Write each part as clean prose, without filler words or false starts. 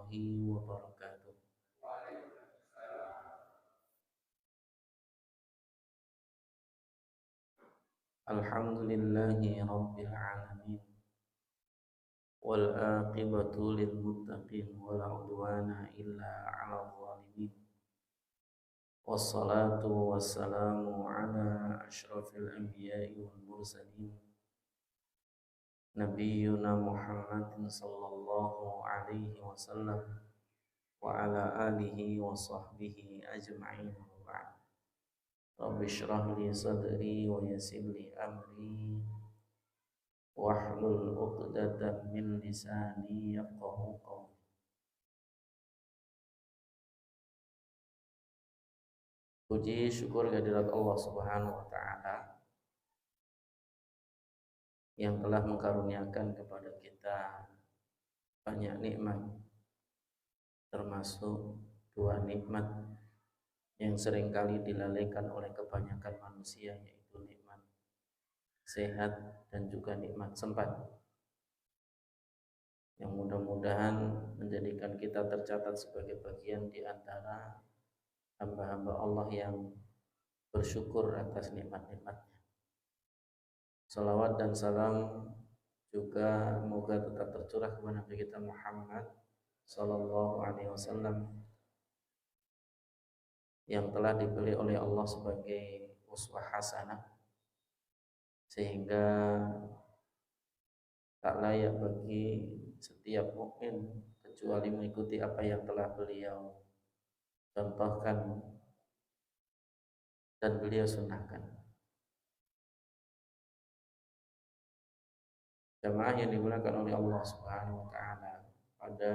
warahmatullahi wabarakatuh. Alhamdulillahi rabbil alamin wal aqibatu lil muttaqin wala udwana illa 'alal zalimin. Wassalatu wassalamu ala asyrafil anbiya'i wal mursalin nabiyyuna Muhammadin sallallahu alaihi wasallam wa ala alihi wa sahbihi ajma'in. Rabbi shrah li sadri wa yassir li amri wahlul 'uqdatam min lisani yafqahu qawli. Puji syukur kehadirat Allah Subhanahu wa taala yang telah mengkaruniakan kepada kita banyak nikmat, termasuk dua nikmat yang seringkali dilalaikan oleh kebanyakan manusia, yaitu nikmat sehat dan juga nikmat sempat, yang mudah-mudahan menjadikan kita tercatat sebagai bagian di antara hamba-hamba Allah yang bersyukur atas nikmat-nikmatnya. Salawat dan salam juga moga tetap tercurah kepada Nabi kita Muhammad sallallahu alaihi wasallam yang telah dipilih oleh Allah sebagai uswah hasanah, sehingga tak layak bagi setiap mukmin kecuali mengikuti apa yang telah beliau contohkan dan beliau sunnahkan. Jamaah yang digunakan oleh Allah Subhanahu wa taala, pada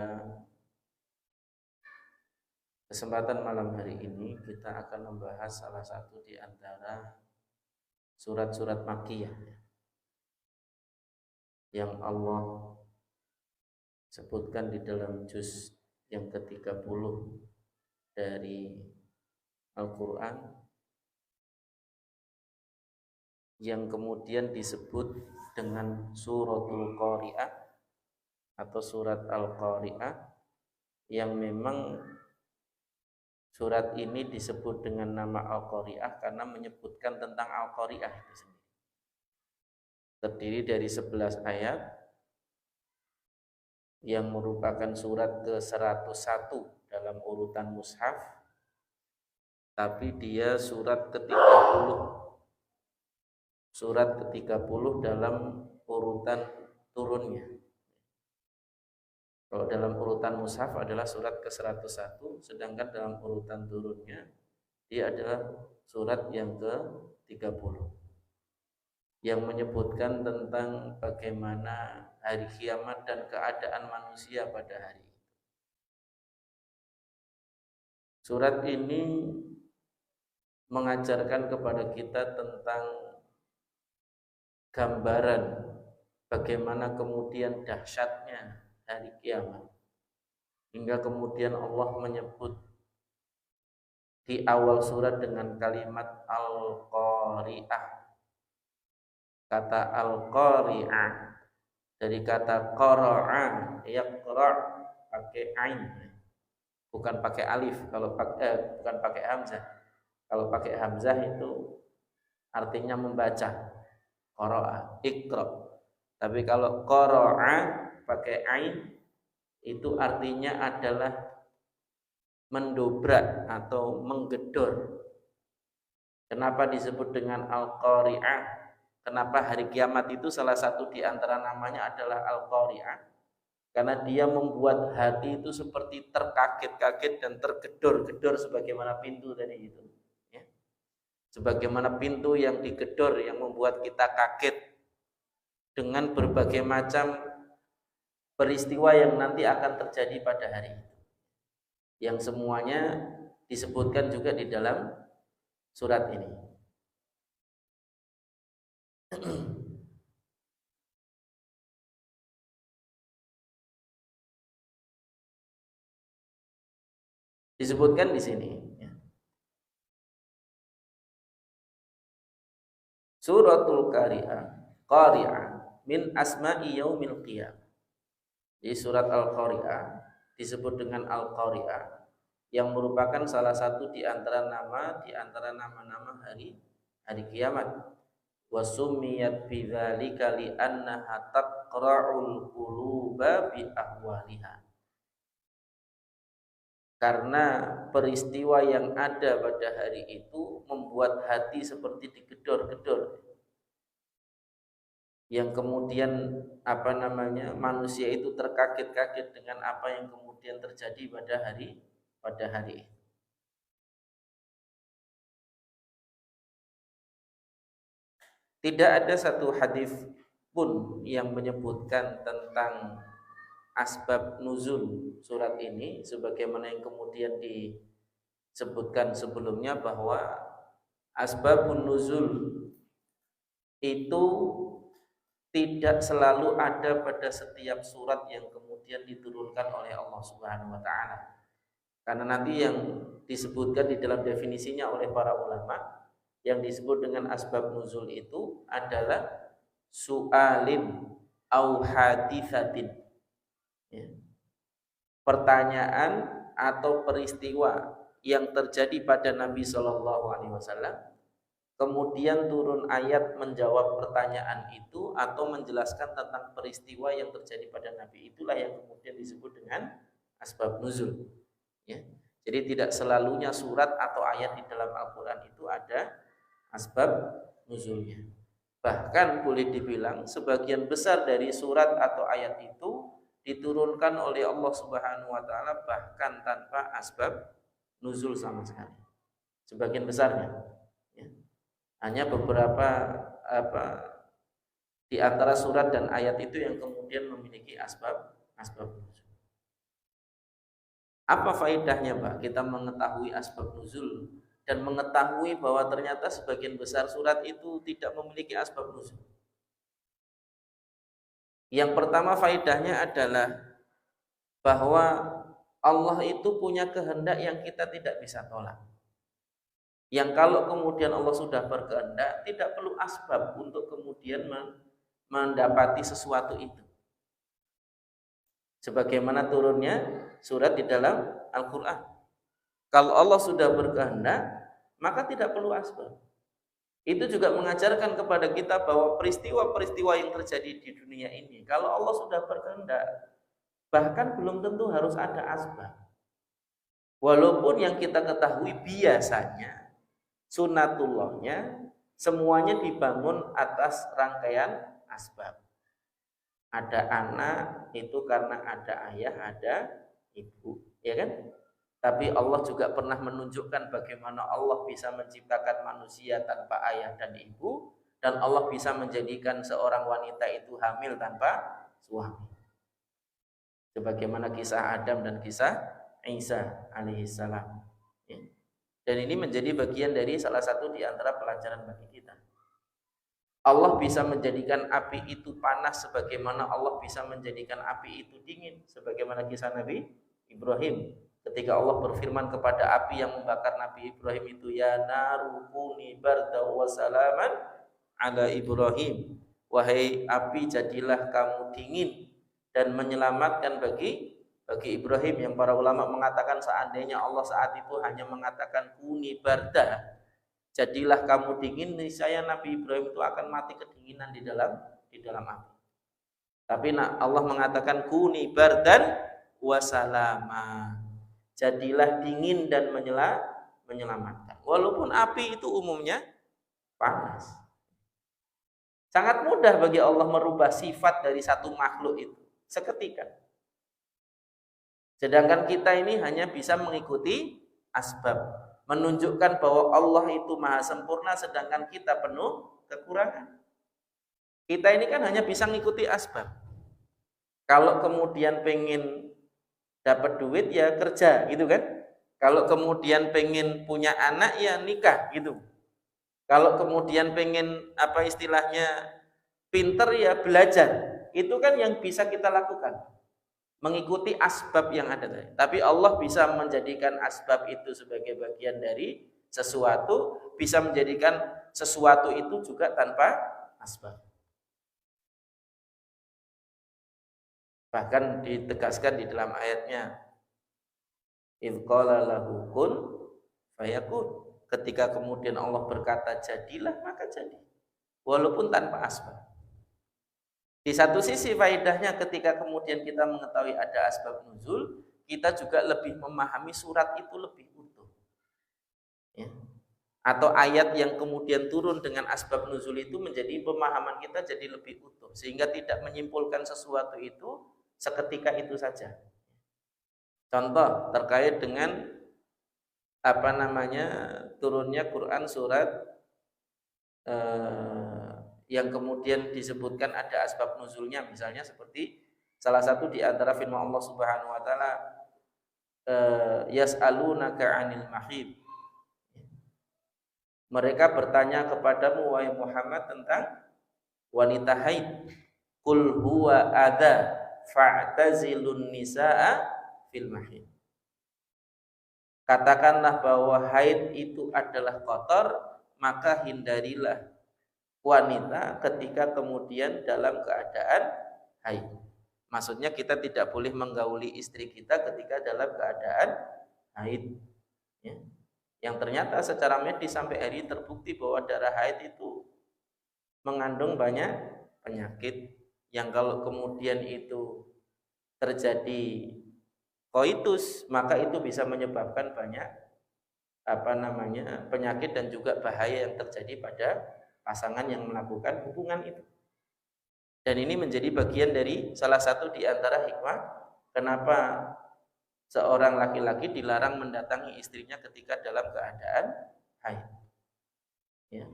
kesempatan malam hari ini kita akan membahas salah satu di antara surat-surat Makkiyah yang Allah sebutkan di dalam juz yang ke-30 dari Al-Quran, yang kemudian disebut dengan suratul Qari'ah atau surat Al-Qari'ah, yang memang surat ini disebut dengan nama Al-Qari'ah karena menyebutkan tentang Al-Qari'ah itu sendiri. Terdiri dari 11 ayat yang merupakan surat ke-101 dalam urutan mushaf, tapi dia surat ke-30. Surat ke-30 dalam urutan turunnya. Kalau dalam urutan mushaf adalah surat ke-101, sedangkan dalam urutan turunnya dia adalah surat yang ke-30, yang menyebutkan tentang bagaimana hari kiamat dan keadaan manusia pada hari itu. Surat ini mengajarkan kepada kita tentang gambaran bagaimana kemudian dahsyatnya hari kiamat, hingga kemudian Allah menyebut di awal surat dengan kalimat Al-Qari'ah. Kata Al-Qari'ah dari kata qara'a, yaqra' pakai ain, bukan pakai alif. Kalau bukan pakai hamzah. Kalau pakai hamzah itu artinya membaca, qara'a, iqra. Tapi kalau qara'a pakai ain itu artinya adalah mendobrak atau menggedor. Kenapa disebut dengan Al-Qari'ah? Kenapa hari kiamat itu salah satu di antara namanya adalah Al-Qari'ah? Karena dia membuat hati itu seperti terkaget-kaget dan tergedor-gedor sebagaimana pintu tadi itu, ya. Sebagaimana pintu yang digedor, yang membuat kita kaget dengan berbagai macam peristiwa yang nanti akan terjadi pada hari itu, yang semuanya disebutkan juga di dalam surat ini. Disebutkan di sini, ya. Suratul Qari'ah min asma'i yaumil qiyamah. Di surat Al-Qari'ah disebut dengan Al-Qari'ah, yang merupakan salah satu di antara nama-nama hari kiamat. Wa summiyat bidzalika li'annaha taqra'ul quluba bi ahwaliha. Karena peristiwa yang ada pada hari itu membuat hati seperti digedor-gedor, yang kemudian manusia itu terkaget-kaget dengan apa yang kemudian terjadi pada hari itu. Tidak ada satu hadis pun yang menyebutkan tentang asbab nuzul surat ini, sebagaimana yang kemudian disebutkan sebelumnya bahwa asbabun nuzul itu tidak selalu ada pada setiap surat yang kemudian diturunkan oleh Allah Subhanahu wa taala. Karena nanti yang disebutkan di dalam definisinya oleh para ulama, yang disebut dengan asbab nuzul itu adalah su'alin au hadithatin, ya. Pertanyaan atau peristiwa yang terjadi pada Nabi Shallallahu Alaihi Wasallam, kemudian turun ayat menjawab pertanyaan itu atau menjelaskan tentang peristiwa yang terjadi pada Nabi, itulah yang kemudian disebut dengan asbab nuzul, ya. Jadi tidak selalunya surat atau ayat di dalam Al-Quran itu ada asbab nuzulnya. Bahkan boleh dibilang sebagian besar dari surat atau ayat itu diturunkan oleh Allah Subhanahu wa taala bahkan tanpa asbab nuzul sama sekali. Sebagian besarnya, ya. Hanya beberapa di antara surat dan ayat itu yang kemudian memiliki asbab nuzul. Apa faedahnya, Pak, kita mengetahui asbab nuzul dan mengetahui bahwa ternyata sebagian besar surat itu tidak memiliki asbab nuzul? Yang pertama faedahnya adalah bahwa Allah itu punya kehendak yang kita tidak bisa tolak. Yang kalau kemudian Allah sudah berkehendak, tidak perlu asbab untuk kemudian mendapati sesuatu itu. Sebagaimana turunnya surat di dalam Al-Quran. Kalau Allah sudah berkehendak, maka tidak perlu asbab. Itu juga mengajarkan kepada kita bahwa peristiwa-peristiwa yang terjadi di dunia ini, kalau Allah sudah berkehendak, bahkan belum tentu harus ada asbab. Walaupun yang kita ketahui biasanya sunatullahnya semuanya dibangun atas rangkaian asbab. Ada anak itu karena ada ayah, ada ibu, ya kan? Tapi Allah juga pernah menunjukkan bagaimana Allah bisa menciptakan manusia tanpa ayah dan ibu, dan Allah bisa menjadikan seorang wanita itu hamil tanpa suami. Sebagaimana kisah Adam dan kisah Isa alaihissalam. Ya. Dan ini menjadi bagian dari salah satu di antara pelajaran bagi kita. Allah bisa menjadikan api itu panas sebagaimana Allah bisa menjadikan api itu dingin, sebagaimana kisah Nabi Ibrahim. Ketika Allah berfirman kepada api yang membakar Nabi Ibrahim itu, ya naru kuni barda wa salaman ala Ibrahim, wahai api jadilah kamu dingin dan menyelamatkan bagi Ibrahim. Yang para ulama mengatakan seandainya Allah saat itu hanya mengatakan kuni barda, jadilah kamu dingin, niscaya Nabi Ibrahim itu akan mati kedinginan di dalam api. Tapi Allah mengatakan kuni bardan wa salama, jadilah dingin dan menyelamatkan. Walaupun api itu umumnya panas. Sangat mudah bagi Allah merubah sifat dari satu makhluk itu seketika. Sedangkan kita ini hanya bisa mengikuti asbab, menunjukkan bahwa Allah itu maha sempurna sedangkan kita penuh kekurangan. Kita ini kan hanya bisa mengikuti asbab. Kalau kemudian pengen dapat duit ya kerja gitu kan. Kalau kemudian pengen punya anak ya nikah gitu. Kalau kemudian pengen pinter ya belajar. Itu kan yang bisa kita lakukan, mengikuti asbab yang ada tadi. Tapi Allah bisa menjadikan asbab itu sebagai bagian dari sesuatu, bisa menjadikan sesuatu itu juga tanpa asbab. Bahkan ditegaskan di dalam ayatnya, idz qala lahu kun fayakun. Ketika kemudian Allah berkata jadilah, maka jadi, walaupun tanpa asbab. Di satu sisi faedahnya ketika kemudian kita mengetahui ada asbab nuzul, kita juga lebih memahami surat itu lebih utuh. Ya. Atau ayat yang kemudian turun dengan asbab nuzul itu menjadi pemahaman kita jadi lebih utuh, sehingga tidak menyimpulkan sesuatu itu seketika itu saja. Contoh terkait dengan turunnya Quran surat yang kemudian disebutkan ada asbab nuzulnya, misalnya seperti salah satu di antara firman Allah Subhanahu wa taala, yas'alunaka 'anil mahid. Mereka bertanya kepadamu wahai Muhammad tentang wanita haid. Qul huwa adza fa'tazilun nisaa fil mahid. Katakanlah bahwa haid itu adalah kotor, maka hindarilah wanita ketika kemudian dalam keadaan haid. Maksudnya kita tidak boleh menggauli istri kita ketika dalam keadaan haid. Ya. Yang ternyata secara medis sampai hari ini terbukti bahwa darah haid itu mengandung banyak penyakit yang kalau kemudian itu terjadi koitus, maka itu bisa menyebabkan banyak penyakit dan juga bahaya yang terjadi pada pasangan yang melakukan hubungan itu. Dan ini menjadi bagian dari salah satu di antara hikmah kenapa seorang laki-laki dilarang mendatangi istrinya ketika dalam keadaan haid. Ya.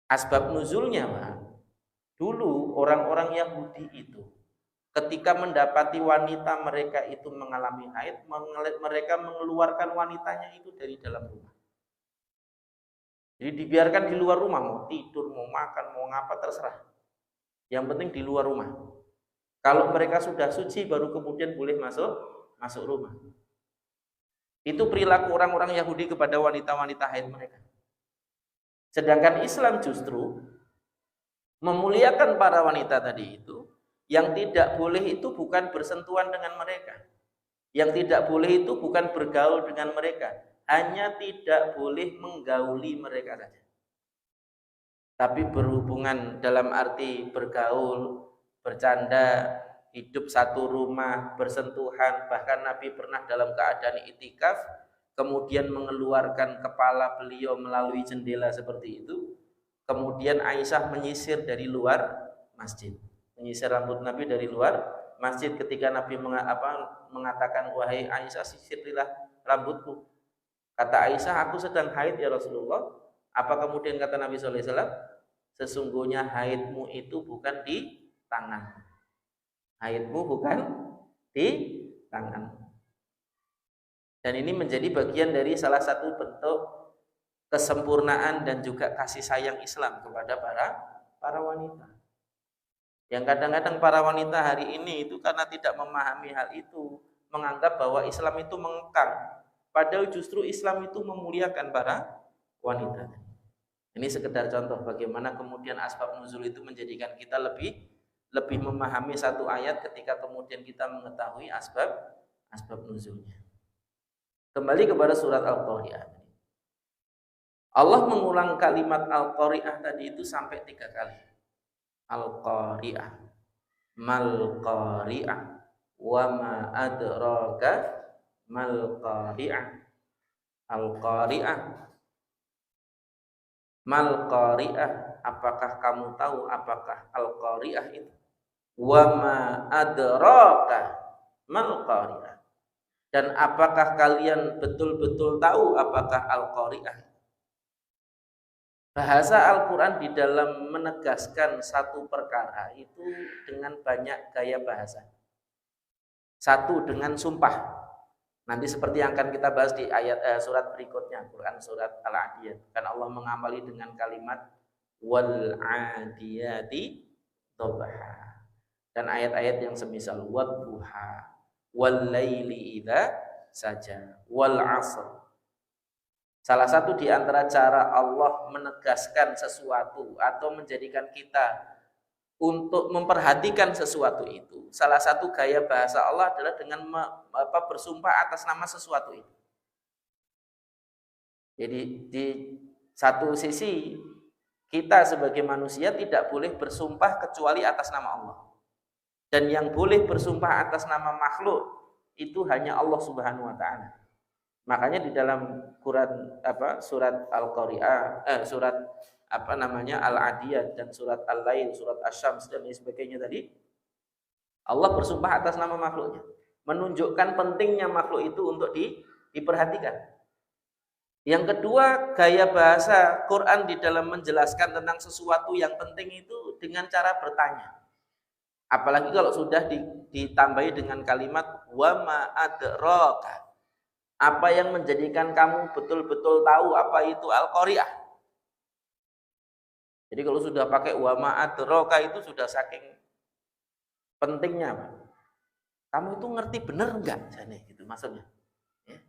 Asbab nuzulnya, dulu orang-orang Yahudi itu ketika mendapati wanita mereka itu mengalami haid, mereka mengeluarkan wanitanya itu dari dalam rumah. Jadi dibiarkan di luar rumah, mau tidur, mau makan, mau ngapa terserah. Yang penting di luar rumah. Kalau mereka sudah suci baru kemudian boleh masuk rumah. Itu perilaku orang-orang Yahudi kepada wanita-wanita haid mereka. Sedangkan Islam justru memuliakan para wanita tadi itu. Yang tidak boleh itu bukan bersentuhan dengan mereka. Yang tidak boleh itu bukan bergaul dengan mereka. Hanya tidak boleh menggauli mereka saja. Tapi berhubungan dalam arti bergaul, bercanda, hidup satu rumah, bersentuhan. Bahkan Nabi pernah dalam keadaan itikaf, kemudian mengeluarkan kepala beliau melalui jendela seperti itu. Kemudian Aisyah menyisir dari luar masjid. Menyisir rambut Nabi dari luar masjid ketika Nabi mengatakan wahai Aisyah sisirilah rambutku. Kata Aisyah, aku sedang haid ya Rasulullah. Apa kemudian kata Nabi SAW? Sesungguhnya haidmu itu bukan di tangan. Haidmu bukan di tangan. Dan ini menjadi bagian dari salah satu bentuk kesempurnaan dan juga kasih sayang Islam kepada para wanita. Yang kadang-kadang para wanita hari ini itu karena tidak memahami hal itu, menganggap bahwa Islam itu mengekang. Padahal justru Islam itu memuliakan para wanita. Ini sekedar contoh bagaimana kemudian asbab nuzul itu menjadikan kita lebih memahami satu ayat ketika kemudian kita mengetahui asbab nuzulnya. Kembali kepada surat Al-Qari'ah. Allah mengulang kalimat Al-Qari'ah tadi itu sampai 3 kali. Al-Qari'ah, Mal-Qari'ah, wa ma adraka Mal-Qari'ah. Al-Qari'ah, Mal-Qari'ah, apakah kamu tahu apakah Al-Qari'ah itu? Wa ma adraka Mal-Qari'ah. Dan apakah kalian betul-betul tahu apakah Al-Qari'ah? Bahasa Al-Quran di dalam menegaskan satu perkara itu dengan banyak gaya bahasa. Satu dengan sumpah. Nanti seperti yang akan kita bahas di ayat surat berikutnya, Quran surat Al-Adiyat. Kan Allah mengamali dengan kalimat wal adiyati dhabha. Dan ayat-ayat yang semisal wadduha, wal laili idza saja, wal 'asr. Salah satu di antara cara Allah menegaskan sesuatu atau menjadikan kita untuk memperhatikan sesuatu itu, salah satu gaya bahasa Allah adalah dengan bersumpah atas nama sesuatu itu. Jadi di satu sisi kita sebagai manusia tidak boleh bersumpah kecuali atas nama Allah. Dan yang boleh bersumpah atas nama makhluk itu hanya Allah Subhanahu wa taala. Makanya di dalam surat Al-Qari'ah, surat Al-Adiyat dan surat Al-Lail, surat Asy-Syams dan lain sebagainya tadi, Allah bersumpah atas nama makhluknya, menunjukkan pentingnya makhluk itu untuk diperhatikan. Yang kedua, gaya bahasa Quran di dalam menjelaskan tentang sesuatu yang penting itu dengan cara bertanya. Apalagi kalau sudah ditambahi dengan kalimat wa ma adraka. Apa yang menjadikan kamu betul-betul tahu apa itu Al-Qari'ah? Jadi kalau sudah pakai wa ma adraka itu sudah saking pentingnya, Pak. Kamu itu ngerti bener enggak? Jane gitu maksudnya. Ya.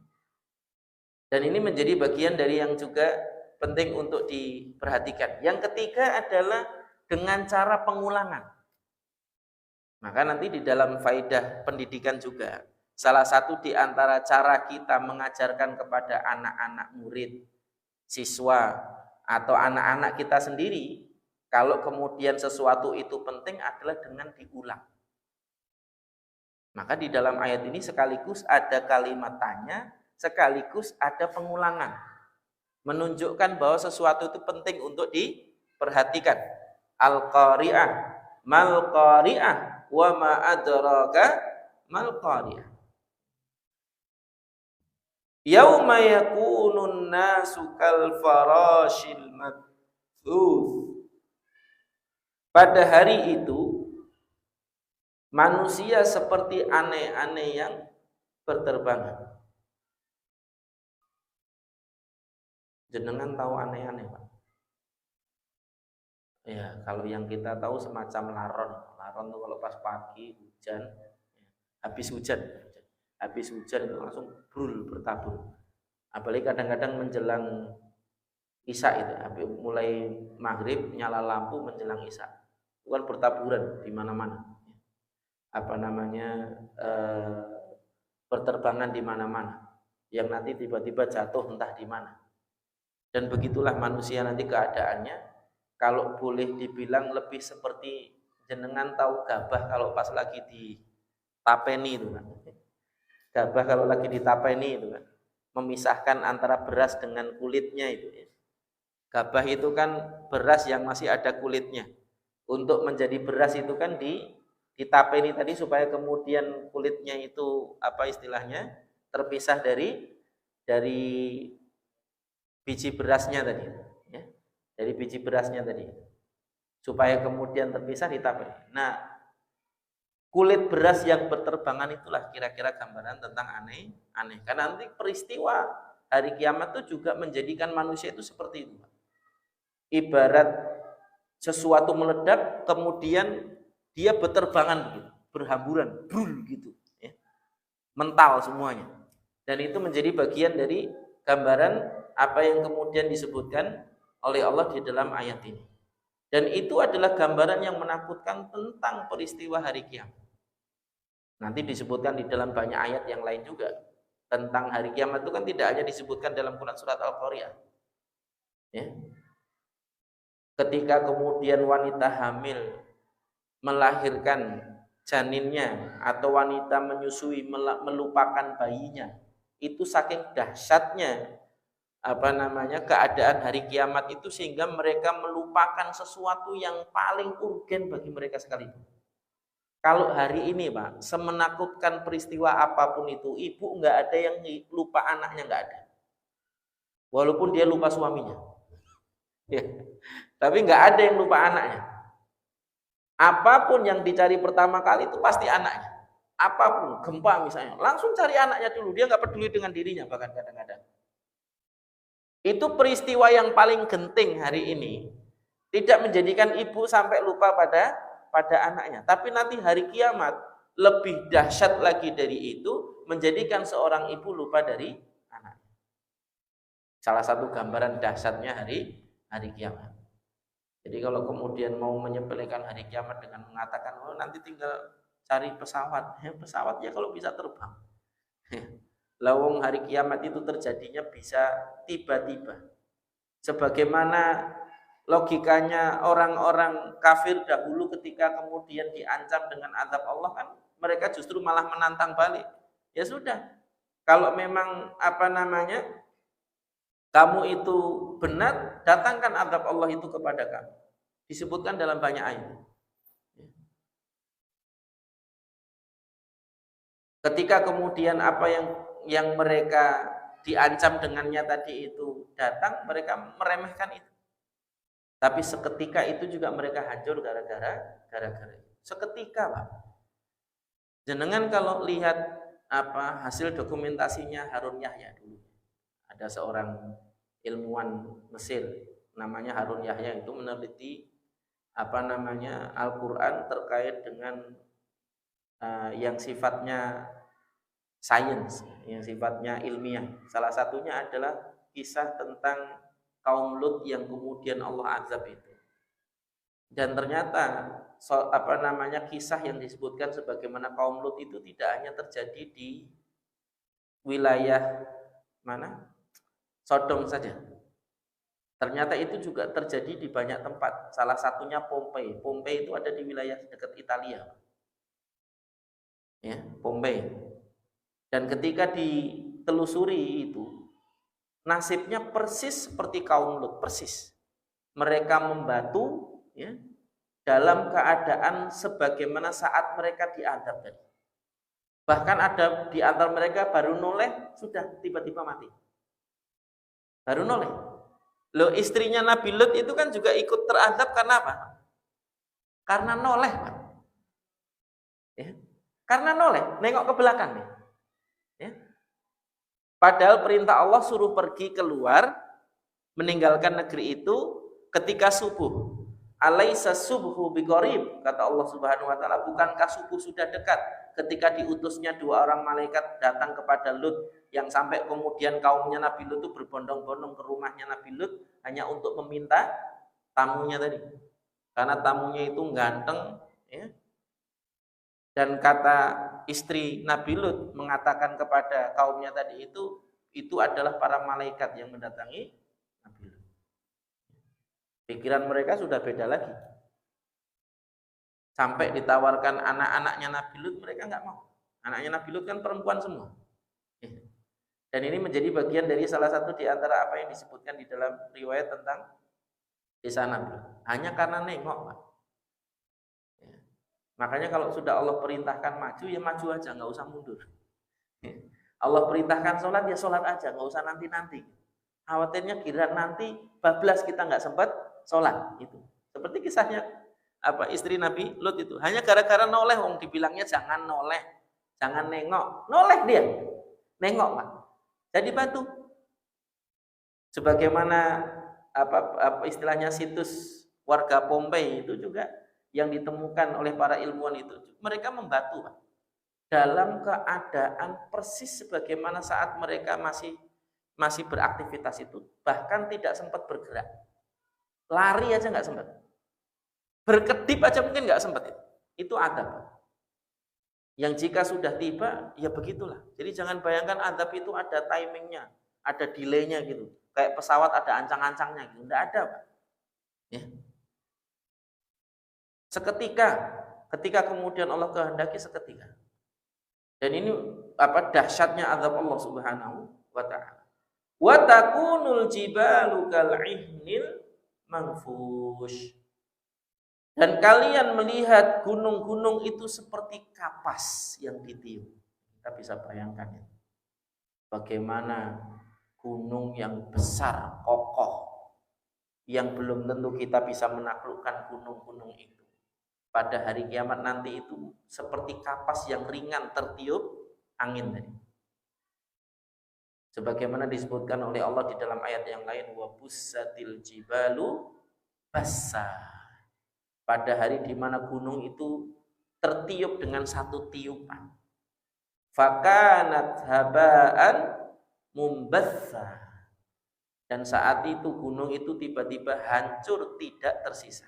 Dan ini menjadi bagian dari yang juga penting untuk diperhatikan. Yang ketiga adalah dengan cara pengulangan. Maka nanti di dalam faedah pendidikan juga, salah satu di antara cara kita mengajarkan kepada anak-anak murid, siswa, atau anak-anak kita sendiri, kalau kemudian sesuatu itu penting adalah dengan diulang. Maka di dalam ayat ini sekaligus ada kalimat tanya, sekaligus ada pengulangan. Menunjukkan bahwa sesuatu itu penting untuk diperhatikan. Al-Qari'ah, mal-Qari'ah, wa ma adraka mal qari'ah. Yauma yakunun nasu kal farashil mabthus. Pada hari itu manusia seperti aneh-aneh yang berterbangan. Jenengan tahu aneh-aneh, Pak? Ya, kalau yang kita tahu semacam laron. Laron itu kalau pas pagi hujan, habis hujan itu langsung brul bertabur. Apalagi kadang-kadang menjelang isya itu, mulai maghrib nyala lampu menjelang isya, itu kan bertaburan di mana-mana. Berterbangan di mana-mana, yang nanti tiba-tiba jatuh entah di mana. Dan begitulah manusia nanti keadaannya. Kalau boleh dibilang lebih seperti jenengan tahu gabah kalau pas lagi ditapeni itu kan. Gabah kalau lagi ditapeni itu kan, memisahkan antara beras dengan kulitnya itu ya. Gabah itu kan beras yang masih ada kulitnya. Untuk menjadi beras itu kan ditapeni tadi supaya kemudian kulitnya itu terpisah dari biji berasnya tadi. Dari biji berasnya tadi, supaya kemudian terpisah ditapeni. Nah, kulit beras yang berterbangan itulah kira-kira gambaran tentang aneh. Karena nanti peristiwa hari kiamat itu juga menjadikan manusia itu seperti itu. Ibarat sesuatu meledak, kemudian dia berterbangan begitu, berhamburan, brul gitu, ya. Mental semuanya. Dan itu menjadi bagian dari gambaran apa yang kemudian disebutkan oleh Allah di dalam ayat ini. Dan itu adalah gambaran yang menakutkan tentang peristiwa hari kiamat. Nanti disebutkan di dalam banyak ayat yang lain juga. Tentang hari kiamat itu kan tidak hanya disebutkan dalam Quran surat Al-Qari'ah. Ya. Ketika kemudian wanita hamil melahirkan janinnya atau wanita menyusui melupakan bayinya, itu saking dahsyatnya keadaan hari kiamat itu sehingga mereka melupakan sesuatu yang paling urgen bagi mereka sekali. Kalau hari ini, Pak, semenakutkan peristiwa apapun itu, ibu nggak ada yang lupa anaknya, nggak ada. Walaupun dia lupa suaminya, ya. Tapi nggak ada yang lupa anaknya. Apapun yang dicari pertama kali itu pasti anaknya. Apapun, gempa misalnya, langsung cari anaknya dulu. Dia nggak peduli dengan dirinya bahkan kadang-kadang. Itu peristiwa yang paling genting hari ini. Tidak menjadikan ibu sampai lupa pada anaknya. Tapi nanti hari kiamat lebih dahsyat lagi dari itu, menjadikan seorang ibu lupa dari anaknya. Salah satu gambaran dahsyatnya hari kiamat. Jadi kalau kemudian mau menyepelekan hari kiamat dengan mengatakan oh nanti tinggal cari pesawat, pesawat ya kalau bisa terbang. Lawang hari kiamat itu terjadinya bisa tiba-tiba. Sebagaimana logikanya orang-orang kafir dahulu ketika kemudian diancam dengan azab Allah kan mereka justru malah menantang balik. Ya sudah, kalau memang kamu itu benar, datangkan azab Allah itu kepada kamu. Disebutkan dalam banyak ayat. Ketika kemudian apa yang mereka diancam dengannya tadi itu datang, mereka meremehkan itu. Tapi seketika itu juga mereka hancur gara-gara seketika, Pak. Jenengan kalau lihat hasil dokumentasinya Harun Yahya dulu. Ada seorang ilmuwan Mesir namanya Harun Yahya itu meneliti Al-Qur'an terkait dengan yang sifatnya sains, yang sifatnya ilmiah. Salah satunya adalah kisah tentang kaum Lut yang kemudian Allah azab itu. Dan ternyata kisah yang disebutkan sebagaimana kaum Lut itu tidak hanya terjadi di wilayah mana? Sodom saja. Ternyata itu juga terjadi di banyak tempat. Salah satunya Pompei. Pompei itu ada di wilayah dekat Italia. Ya, Pompei. Dan ketika ditelusuri itu, nasibnya persis seperti kaum Lut, persis. Mereka membatu, ya, dalam keadaan sebagaimana saat mereka diadab tadi. Bahkan ada di antara mereka baru noleh sudah tiba-tiba mati. Baru noleh. Loh, istrinya Nabi Lut itu kan juga ikut teradab karena apa? Karena noleh, Pak. Ya. Karena noleh, nengok ke belakang nih. Ya. Padahal perintah Allah suruh pergi keluar, meninggalkan negeri itu ketika subuh. Alaisa subhu biqarib, kata Allah Subhanahu wa taala, bukankah subuh sudah dekat? Ketika diutusnya 2 orang malaikat datang kepada Lut, yang sampai kemudian kaumnya Nabi Lut itu berbondong-bondong ke rumahnya Nabi Lut hanya untuk meminta tamunya tadi. Karena tamunya itu ganteng, ya. Dan kata istri Nabi Lut mengatakan kepada kaumnya tadi itu adalah para malaikat yang mendatangi Nabi Lut. Pikiran mereka sudah beda lagi. Sampai ditawarkan anak-anaknya Nabi Lut, mereka nggak mau. Anaknya Nabi Lut kan perempuan semua. Dan ini menjadi bagian dari salah satu di antara apa yang disebutkan di dalam riwayat tentang kisah Nabi. Hanya karena nengok, Pak. Makanya kalau sudah Allah perintahkan maju, ya maju aja, nggak usah mundur. Allah perintahkan sholat, ya sholat aja, nggak usah nanti-nanti. Khawatirnya kira nanti bablas kita nggak sempat sholat. Itu seperti kisahnya istri Nabi Lut itu. Hanya gara-gara noleh, dibilangnya jangan noleh, jangan nengok, noleh dia, nengok, Pak. Jadi batu. Sebagaimana istilahnya situs warga Pompei itu juga yang ditemukan oleh para ilmuwan itu, mereka membatu, Pak, dalam keadaan persis sebagaimana saat mereka masih beraktivitas itu, bahkan tidak sempat bergerak, lari aja nggak sempat, berkedip aja mungkin nggak sempat. Itu adab, Pak. Yang jika sudah tiba, ya begitulah. Jadi jangan bayangkan adab itu ada timingnya, ada delaynya gitu, kayak pesawat ada ancang-ancangnya gitu, nggak ada, Pak. Ya. Ketika kemudian Allah kehendaki seketika. Dan ini dahsyatnya azab Allah Subhanahu wa taala. Wa takunul jibalu kal'ihnil manfush. Dan kalian melihat gunung-gunung itu seperti kapas yang ditiup. Kita bisa bayangkan ya. Bagaimana gunung yang besar, kokoh, yang belum tentu kita bisa menaklukkan gunung-gunung itu. Pada hari kiamat nanti itu seperti kapas yang ringan tertiup angin tadi. Sebagaimana disebutkan oleh Allah di dalam ayat yang lain, wa bussatil jibalu bassa. Pada hari di mana gunung itu tertiup dengan satu tiupan. Fakanat habaan mumbatsa. Dan saat itu gunung itu tiba-tiba hancur, tidak tersisa.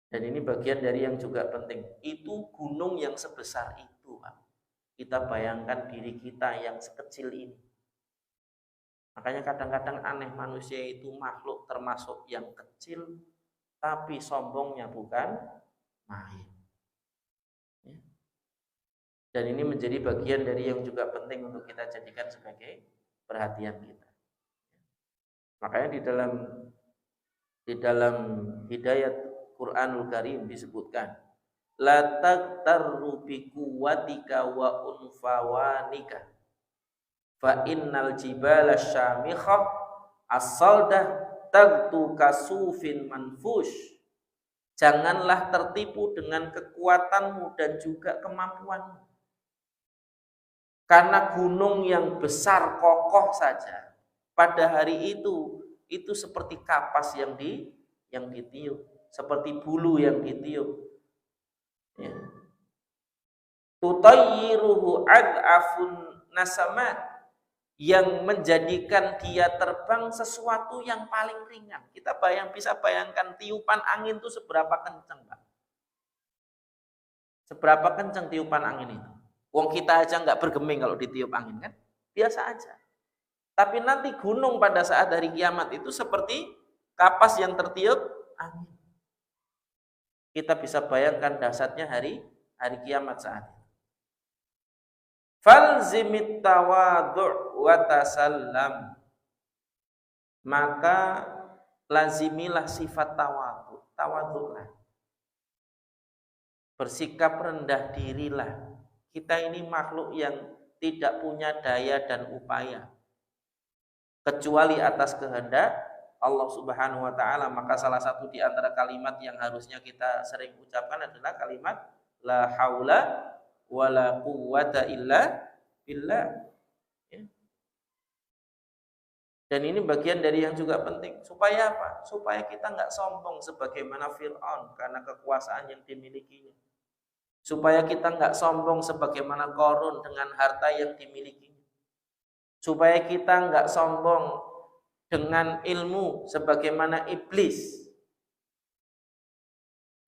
Dan ini bagian dari yang juga penting. Itu gunung yang sebesar itu, Pak. Kita bayangkan diri kita yang sekecil ini. Makanya kadang-kadang aneh, manusia itu makhluk termasuk yang kecil, tapi sombongnya bukan main. Ya. Dan ini menjadi bagian dari yang juga penting untuk kita jadikan sebagai perhatian kita. Makanya di dalam hidayat Quranul Karim disebutkan, la taqtarru bi quwwatika wa unfawanika fa innal jibala syamikhah as-saldah tagtu kasufin manfush. Janganlah tertipu dengan kekuatanmu dan juga kemampuanmu. Karena gunung yang besar kokoh saja pada hari itu seperti kapas yang ditiup, seperti bulu yang ditiup. Ya. Tutayyiruhu ad'afun nasamat, yang menjadikan dia terbang sesuatu yang paling ringan. Kita bisa bayangkan tiupan angin itu seberapa kencang, Pak. Seberapa kencang tiupan angin itu? Wong kita aja nggak bergeming kalau ditiup angin, kan? Biasa aja. Tapi nanti gunung pada saat hari kiamat itu seperti kapas yang tertiup angin. Kita bisa bayangkan dahsyatnya hari kiamat saat itu. Falzimit tawadhu' wa tasallam. Maka lazimilah sifat tawadhu. Tawadhu'lah. Bersikap rendah dirilah. Kita ini makhluk yang tidak punya daya dan upaya kecuali atas kehendak Allah Subhanahu wa taala. Maka salah satu di antara kalimat yang harusnya kita sering ucapkan adalah kalimat la haula wala quwwata illa billah. Ya. Dan ini bagian dari yang juga penting. Supaya apa? Supaya kita nggak sombong sebagaimana Fir'aun karena kekuasaan yang dimilikinya. Supaya kita nggak sombong sebagaimana Qarun dengan harta yang dimilikinya. Supaya kita nggak sombong dengan ilmu sebagaimana iblis.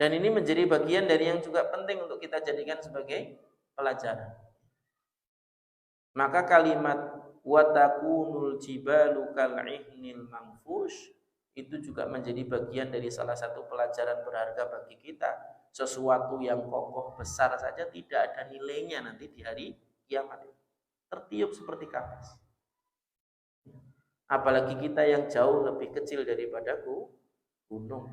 Dan ini menjadi bagian dari yang juga penting untuk kita jadikan sebagai pelajaran. Maka kalimat watakunul jibalu kal'ihnil manfush itu juga menjadi bagian dari salah satu pelajaran berharga bagi kita. Sesuatu yang kokoh besar saja tidak ada nilainya nanti di hari kiamat. Tertiup seperti kapas. Apalagi kita yang jauh lebih kecil daripada gunung.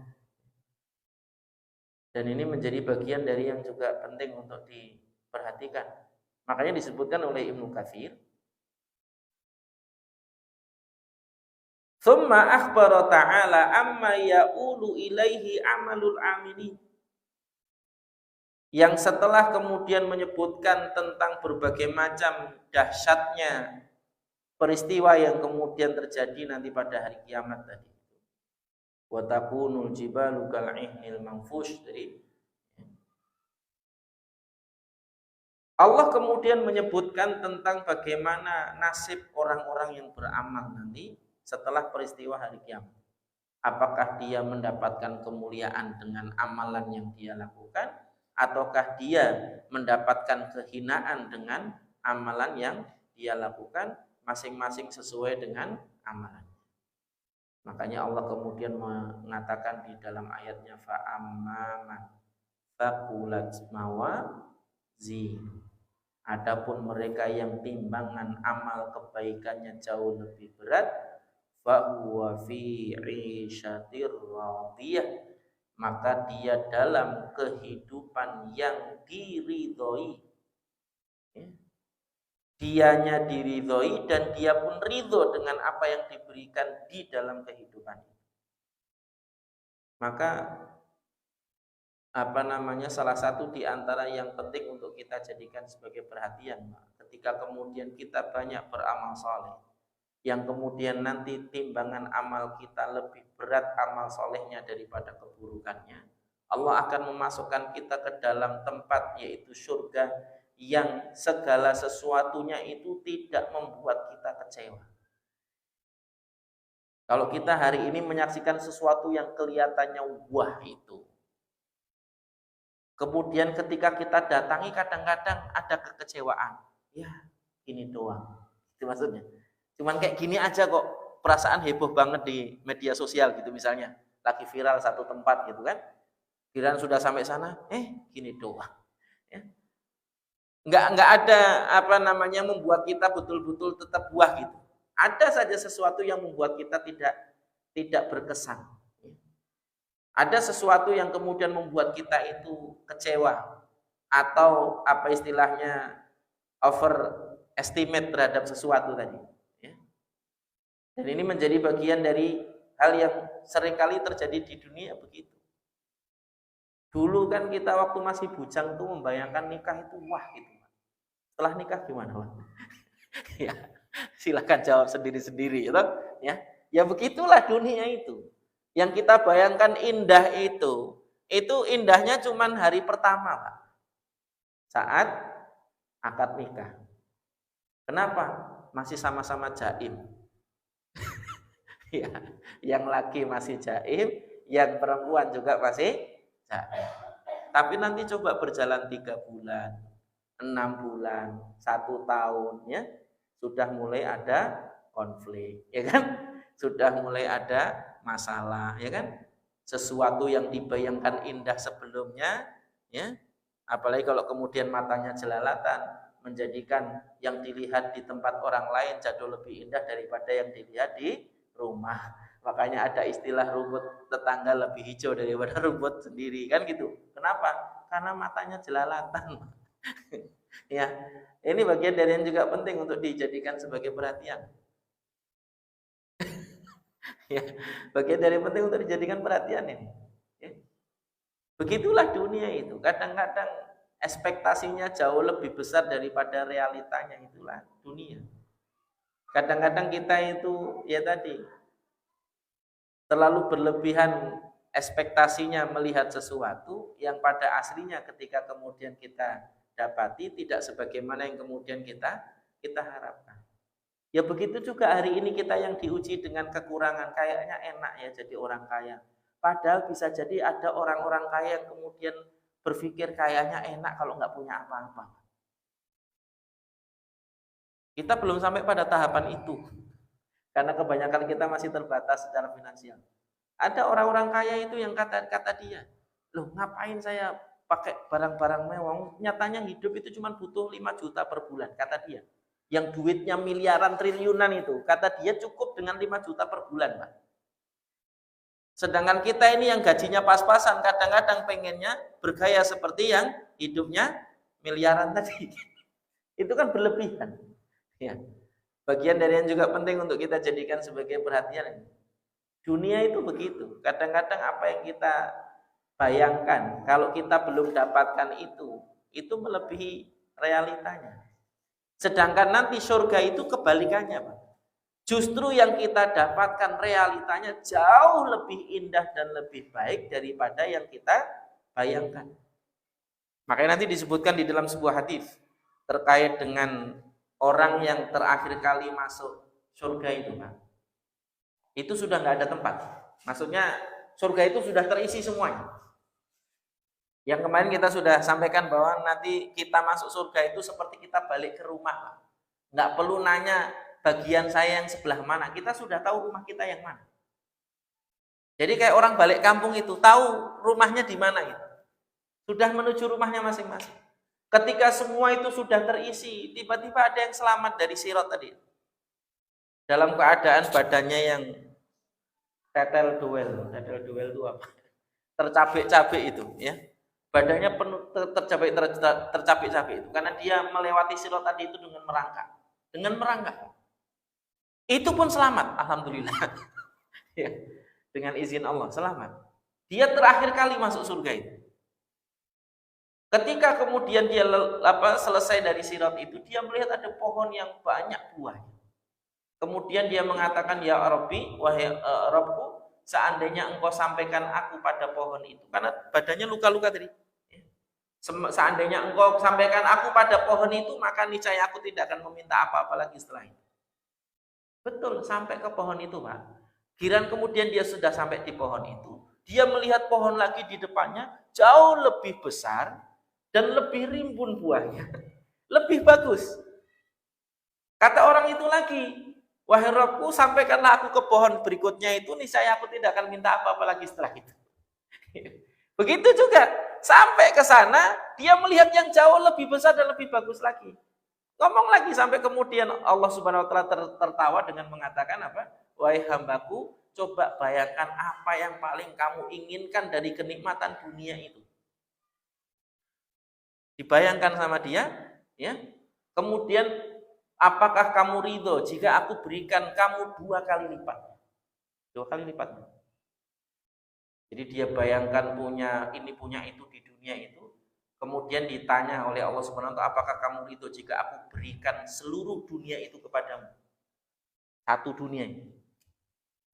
Dan ini menjadi bagian dari yang juga penting untuk diperhatikan. Makanya disebutkan oleh Ibnu Katsir, "Tsumma akhbara ta'ala amma ya'ulu ilaihi amalul amilin." Yang setelah kemudian menyebutkan tentang berbagai macam dahsyatnya peristiwa yang kemudian terjadi nanti pada hari kiamat tadi. Wa takunul jibalu kal'ihnil manfush. Jadi Allah kemudian menyebutkan tentang bagaimana nasib orang-orang yang beramal nanti setelah peristiwa hari kiamat. Apakah dia mendapatkan kemuliaan dengan amalan yang dia lakukan, ataukah dia mendapatkan kehinaan dengan amalan yang dia lakukan, masing-masing sesuai dengan amalan. Makanya Allah kemudian mengatakan di dalam ayatnya fa'amman thaqulat mawazin. Adapun mereka yang timbangan amal kebaikannya jauh lebih berat, fa huwa fi 'ishatir radiyah, maka dia dalam kehidupan yang diridhoi. Ya. Dianya diridhoi dan dia pun ridho dengan apa yang diberikan di dalam kehidupan. Maka salah satu di antara yang penting untuk kita jadikan sebagai perhatian, ketika kemudian kita banyak beramal saleh, yang kemudian nanti timbangan amal kita lebih berat amal solehnya daripada keburukannya, Allah akan memasukkan kita ke dalam tempat yaitu surga yang segala sesuatunya itu tidak membuat kita kecewa. Kalau kita hari ini menyaksikan sesuatu yang kelihatannya wah itu, kemudian ketika kita datangi kadang-kadang ada kekecewaan. Ya, ini doang. Itu maksudnya. Cuman kayak gini aja kok, perasaan heboh banget di media sosial gitu misalnya. Lagi viral satu tempat gitu kan. Giliran sudah sampai sana, gini doang. Ya. Nggak ada apa namanya membuat kita betul-betul tetap puas gitu. Ada saja sesuatu yang membuat kita tidak berkesan. Ada sesuatu yang kemudian membuat kita itu kecewa atau apa istilahnya overestimate terhadap sesuatu tadi. Dan ini menjadi bagian dari hal yang seringkali terjadi di dunia begitu. Dulu kan kita waktu masih bujang tuh membayangkan nikah itu wah gitu. Setelah nikah gimana, Pak? Ya, silakan jawab sendiri-sendiri, gitu. Ya begitulah dunia itu. Yang kita bayangkan indah itu indahnya cuman hari pertama, Pak. Saat akad nikah. Kenapa? Masih sama-sama jaim. Ya, yang laki masih jaim, yang perempuan juga masih jaim. Tapi nanti coba berjalan 3 bulan. 6 bulan, 1 tahun, ya sudah mulai ada konflik, ya kan? Sudah mulai ada masalah, ya kan? Sesuatu yang dibayangkan indah sebelumnya, ya, apalagi kalau kemudian matanya jelalatan, menjadikan yang dilihat di tempat orang lain jauh lebih indah daripada yang dilihat di rumah. Makanya ada istilah rumput tetangga lebih hijau daripada rumput sendiri, kan gitu. Kenapa? Karena matanya jelalatan. Ya, ini bagian dari yang juga penting untuk dijadikan sebagai perhatian. Ya, bagian dari yang penting untuk dijadikan perhatian ini. Ya. Begitulah dunia itu. Kadang-kadang ekspektasinya jauh lebih besar daripada realitanya, itulah dunia. Kadang-kadang kita itu ya tadi terlalu berlebihan ekspektasinya melihat sesuatu yang pada aslinya ketika kemudian kita dapati tidak sebagaimana yang kemudian kita harapkan. Ya begitu juga hari ini kita yang diuji dengan kekurangan, kayaknya enak ya jadi orang kaya. Padahal bisa jadi ada orang-orang kaya yang kemudian berpikir kayaknya enak kalau nggak punya apa-apa. Kita belum sampai pada tahapan itu. Karena kebanyakan kita masih terbatas secara finansial. Ada orang-orang kaya itu yang kata dia, loh ngapain saya pakai barang-barang mewah, nyatanya hidup itu cuma butuh 5 juta per bulan, kata dia. Yang duitnya miliaran triliunan itu, kata dia cukup dengan 5 juta per bulan, Pak. Sedangkan kita ini yang gajinya pas-pasan, kadang-kadang pengennya bergaya seperti yang hidupnya miliaran tadi. Itu kan berlebihan. Ya. Bagian dari yang juga penting untuk kita jadikan sebagai perhatian. Dunia itu begitu. Kadang-kadang apa yang kita bayangkan, kalau kita belum dapatkan itu melebihi realitanya. Sedangkan nanti surga itu kebalikannya, Pak. Justru yang kita dapatkan realitanya jauh lebih indah dan lebih baik daripada yang kita bayangkan. Makanya nanti disebutkan di dalam sebuah hadis terkait dengan orang yang terakhir kali masuk surga itu, Pak. Itu sudah nggak ada tempat. Maksudnya surga itu sudah terisi semuanya. Yang kemarin kita sudah sampaikan bahwa nanti kita masuk surga itu seperti kita balik ke rumah. Nggak perlu nanya bagian saya yang sebelah mana. Kita sudah tahu rumah kita yang mana. Jadi kayak orang balik kampung itu tahu rumahnya di mana itu. Sudah menuju rumahnya masing-masing. Ketika semua itu sudah terisi, tiba-tiba ada yang selamat dari sirat tadi. Dalam keadaan badannya yang tetel duel itu apa? Tercabik-cabik itu, ya. Badannya penuh tercabik-cabik itu karena dia melewati sirat tadi itu dengan merangkak. Itu pun selamat, alhamdulillah. Ya, dengan izin Allah selamat. Dia terakhir kali masuk surga itu. Ketika kemudian dia selesai dari sirat itu, dia melihat ada pohon yang banyak buah. Kemudian dia mengatakan, ya Rabbi, wahai Rabbku, seandainya engkau sampaikan aku pada pohon itu, karena badannya luka-luka tadi. Seandainya engkau sampaikan aku pada pohon itu, maka niscaya aku tidak akan meminta apa-apa lagi setelah itu. Betul, sampai ke pohon itu, Pak. Giran kemudian dia sudah sampai di pohon itu, dia melihat pohon lagi di depannya jauh lebih besar dan lebih rimbun buahnya. Lebih bagus. Kata orang itu lagi, wahai Rabbku, sampaikanlah aku ke pohon berikutnya itu, niscaya aku tidak akan minta apa-apa lagi setelah itu. Begitu juga, sampai ke sana, dia melihat yang jauh lebih besar dan lebih bagus lagi. Ngomong lagi sampai kemudian Allah Subhanahu wa taala tertawa dengan mengatakan apa? Wahai hambaku, coba bayangkan apa yang paling kamu inginkan dari kenikmatan dunia itu. Dibayangkan sama dia, ya. Kemudian apakah kamu ridho jika aku berikan kamu 2 kali lipat? 2 kali lipat. Jadi dia bayangkan punya ini punya itu di dunia itu. Kemudian ditanya oleh Allah Subhanahu wa taala, apakah kamu ridho jika aku berikan seluruh dunia itu kepadamu? Satu dunia ini.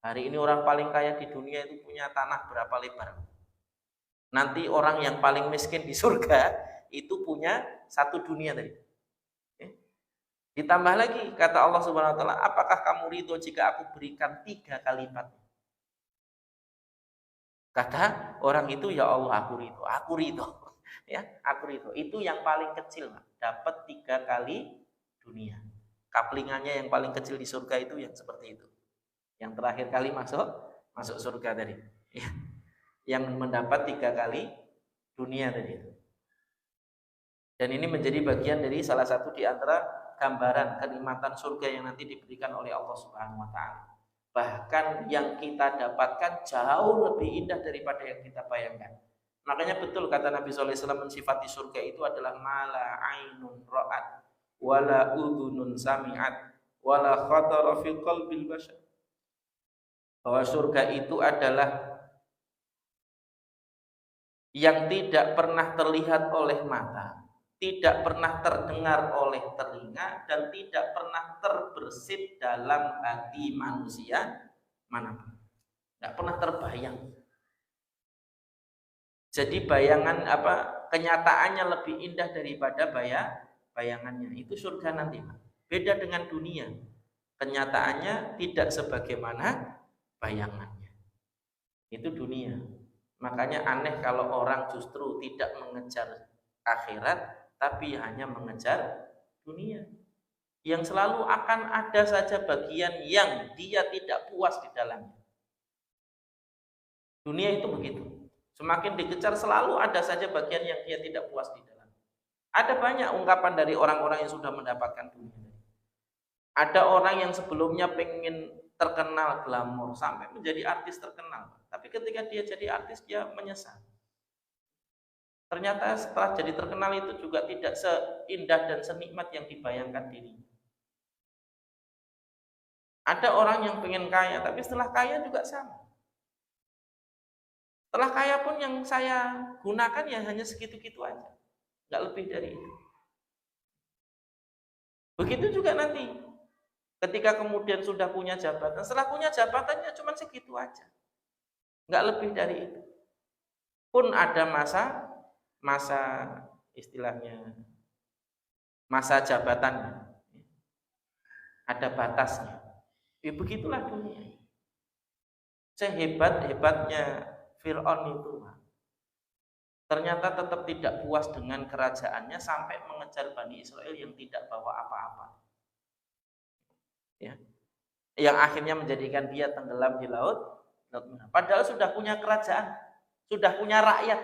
Hari ini orang paling kaya di dunia itu punya tanah berapa lebar? Nanti orang yang paling miskin di surga itu punya 1 dunia tadi. Ditambah lagi kata Allah Subhanahu wa taala, apakah kamu ridho jika aku berikan 3 kali lipat? Kata orang itu, ya Allah aku ridho. Ya, aku ridho. Itu yang paling kecil, dapat 3 kali dunia. Kaplingannya yang paling kecil di surga itu yang seperti itu. Yang terakhir kali masuk surga tadi. Ya. Yang mendapat 3 kali dunia tadi. Dan ini menjadi bagian dari salah satu di antara gambaran kenikmatan surga yang nanti diberikan oleh Allah Subhanahu wa taala. Bahkan yang kita dapatkan jauh lebih indah daripada yang kita bayangkan. Makanya betul kata Nabi sallallahu alaihi wasallam mensifati surga itu adalah mala ainun ra'at wala udhunun sami'at wala khatara fi qalbil bashar. Bahwa surga itu adalah yang tidak pernah terlihat oleh mata, tidak pernah terdengar oleh telinga, dan tidak pernah terbersit dalam hati manusia manapun. Tidak pernah terbayang. Jadi bayangan kenyataannya lebih indah daripada bayangannya. Itu surga nanti, beda dengan dunia. Kenyataannya tidak sebagaimana bayangannya. Itu dunia. Makanya aneh kalau orang justru tidak mengejar akhirat, tapi hanya mengejar dunia. Yang selalu akan ada saja bagian yang dia tidak puas di dalamnya. Dunia itu begitu. Semakin dikejar selalu ada saja bagian yang dia tidak puas di dalamnya. Ada banyak ungkapan dari orang-orang yang sudah mendapatkan dunia. Ada orang yang sebelumnya pengen terkenal glamor sampai menjadi artis terkenal, tapi ketika dia jadi artis dia menyesal. Ternyata setelah jadi terkenal itu juga tidak seindah dan senikmat yang dibayangkan dirinya. Ada orang yang pengen kaya, tapi setelah kaya juga sama. Setelah kaya pun yang saya gunakan ya hanya segitu-gitu aja, nggak lebih dari itu. Begitu juga nanti, ketika kemudian sudah punya jabatan, setelah punya jabatannya cuma segitu aja, nggak lebih dari itu. Pun ada masa istilahnya masa jabatannya, ada batasnya. Ya begitulah dunia. Sehebat-hebatnya Fir'aun itu, ternyata tetap tidak puas dengan kerajaannya sampai mengejar Bani Israel yang tidak bawa apa-apa. Ya. Yang akhirnya menjadikan dia tenggelam di laut Merah. Padahal sudah punya kerajaan, sudah punya rakyat,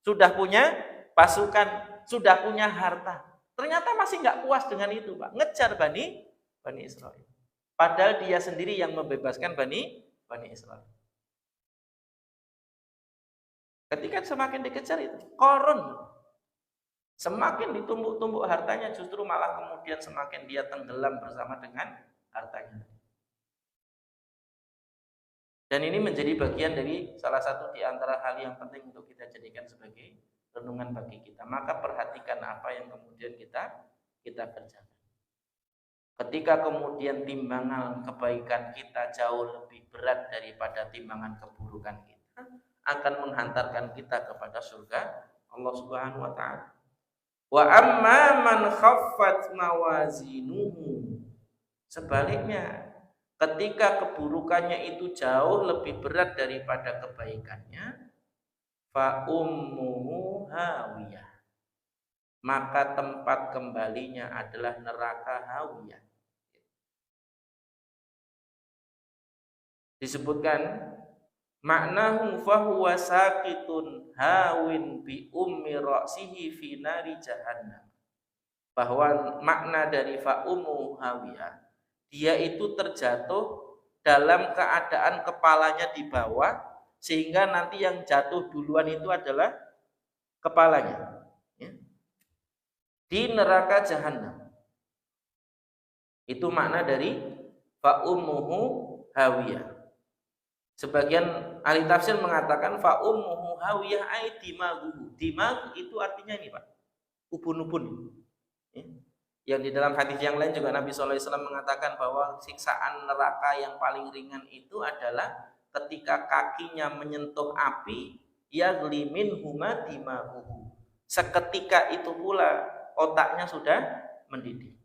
sudah punya pasukan, sudah punya harta. Ternyata masih nggak puas dengan itu, Pak. Ngejar Bani Israel. Padahal dia sendiri yang membebaskan Bani Israel. Ketika semakin dikejar itu, Qarun semakin ditumbuk-tumbuk hartanya, justru malah kemudian semakin dia tenggelam bersama dengan hartanya. Dan ini menjadi bagian dari salah satu di antara hal yang penting untuk kita jadikan sebagai renungan bagi kita. Maka perhatikan apa yang kemudian kita kerjakan. Ketika kemudian timbangan kebaikan kita jauh lebih berat daripada timbangan keburukan kita, akan menghantarkan kita kepada surga Allah Subhanahu wa taala. Wa amma man khaffat mawazinuhu. Sebaliknya, ketika keburukannya itu jauh lebih berat daripada kebaikannya, fa ummuhu hawiyah, maka tempat kembalinya adalah neraka hawiyah. Disebutkan maknahu fahuwa sakitun hawin bi ummi ra'sihi fi nari jahannam, bahwa makna dari fa ummu hawiyah, dia itu terjatuh dalam keadaan kepalanya di bawah, sehingga nanti yang jatuh duluan itu adalah kepalanya, ya, di neraka jahanam. Itu makna dari fa ummuhu hawiyah. Sebagian ahli tafsir mengatakan fa ummuhu hawiyah ai dimaguhu. Dimag itu artinya ini, Pak, ubun-ubun. Ya. Yang di dalam hadis yang lain juga Nabi SAW mengatakan bahwa siksaan neraka yang paling ringan itu adalah ketika kakinya menyentuh api, yaglimin huma dimaguhu. Seketika itu pula otaknya sudah mendidih.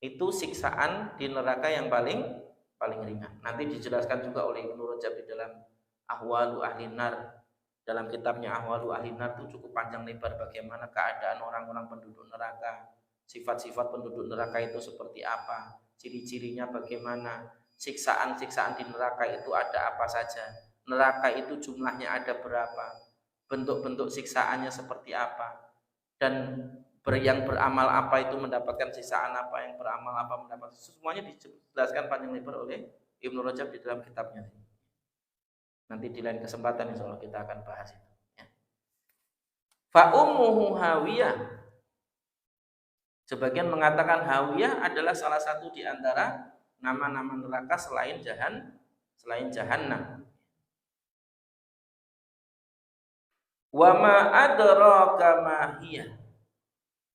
Itu siksaan di neraka yang paling ringan. Nanti dijelaskan juga oleh Ibnu Rajab di dalam Ahwalu Ahli Nar. Dalam kitabnya Ahwalu Ahli Nar itu cukup panjang lebar bagaimana keadaan orang-orang penduduk neraka, sifat-sifat penduduk neraka itu seperti apa, ciri-cirinya bagaimana, siksaan-siksaan di neraka itu ada apa saja, neraka itu jumlahnya ada berapa, bentuk-bentuk siksaannya seperti apa, dan yang beramal apa itu mendapatkan siksaan apa, yang beramal apa mendapatkan, semuanya dijelaskan panjang lebar oleh Ibnu Rajab di dalam kitabnya. Nanti di lain kesempatan insya Allah kita akan bahas itu, ya. Fa ummuhu hawiyah, sebagian mengatakan hawiyah adalah salah satu di antara nama-nama neraka selain jahannam. Wa ma adraka ma hiya,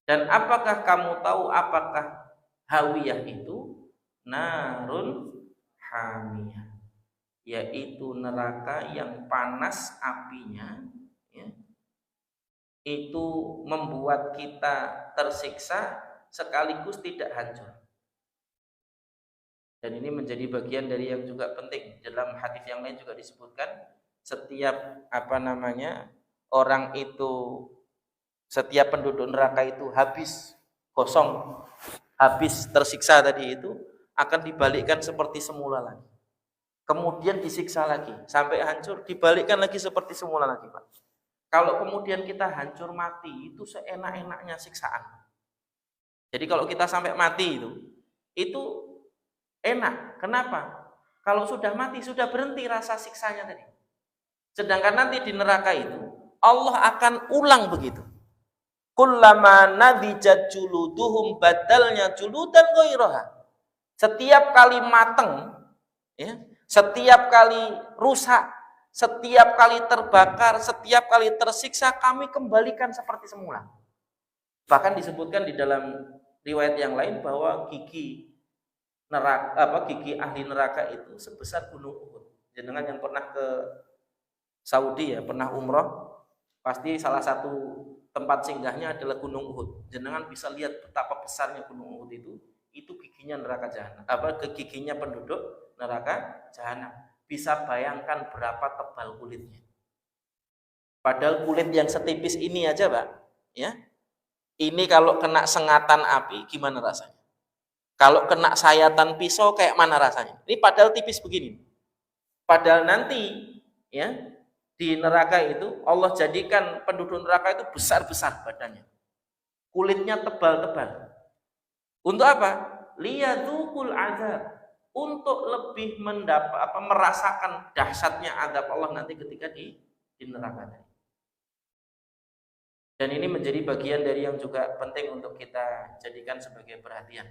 dan apakah kamu tahu apakah hawiyah itu? Narun hamiyah, yaitu neraka yang panas apinya, ya, itu membuat kita tersiksa sekaligus tidak hancur. Dan ini menjadi bagian dari yang juga penting. Dalam hadis yang lain juga disebutkan setiap orang itu, setiap penduduk neraka itu habis kosong, habis tersiksa tadi itu akan dibalikkan seperti semula lagi. Kemudian disiksa lagi sampai hancur, dibalikkan lagi seperti semula lagi, Pak. Kalau kemudian kita hancur mati, itu seenak-enaknya siksaan. Jadi kalau kita sampai mati itu enak. Kenapa? Kalau sudah mati, sudah berhenti rasa siksanya tadi. Sedangkan nanti di neraka itu Allah akan ulang begitu. Kullama nadijat juluduhum badalnya juludan ghairaha. Setiap kali mateng, ya, setiap kali rusak, setiap kali terbakar, setiap kali tersiksa, kami kembalikan seperti semula. Bahkan disebutkan di dalam riwayat yang lain bahwa gigi ahli neraka itu sebesar gunung Uhud. Jenengan yang pernah ke Saudi, ya, pernah umroh, pasti salah satu tempat singgahnya adalah Gunung Uhud. Jenengan bisa lihat betapa besarnya Gunung Uhud itu giginya neraka jahanam. Giginya penduduk neraka jahanam. Bisa bayangkan berapa tebal kulitnya. Padahal kulit yang setipis ini aja, Pak, ya. Ini kalau kena sengatan api gimana rasanya? Kalau kena sayatan pisau kayak mana rasanya? Ini padahal tipis begini. Padahal nanti, ya, di neraka itu Allah jadikan penduduk neraka itu besar-besar badannya, kulitnya tebal-tebal. Untuk apa? Liyadzukul azab, untuk lebih merasakan dahsyatnya azab Allah nanti ketika di neraka. Dan ini menjadi bagian dari yang juga penting untuk kita jadikan sebagai perhatian,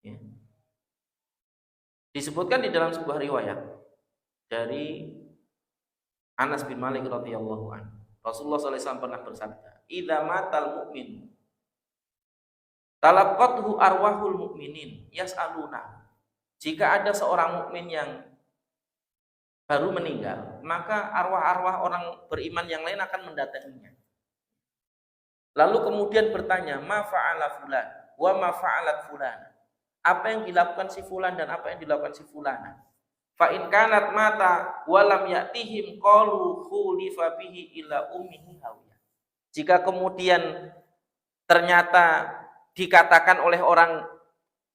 ya. Disebutkan di dalam sebuah riwayat dari Anas bin Malik radhiyallahu anhu, Rasulullah SAW pernah bersabda, "Idza matal mu'min talaqqathu arwahul mu'minin yas'aluna." Jika ada seorang mukmin yang baru meninggal, maka arwah-arwah orang beriman yang lain akan mendatanginya. Lalu kemudian bertanya, "Ma fa'ala fulan wa ma fa'alat fulan?" apa yang dilakukan si fulan dan apa yang dilakukan si fulana. Fa in kanat mata walam ya'tihim qalu khulifa bihi ila ummihi hawiyah. Jika kemudian ternyata dikatakan oleh orang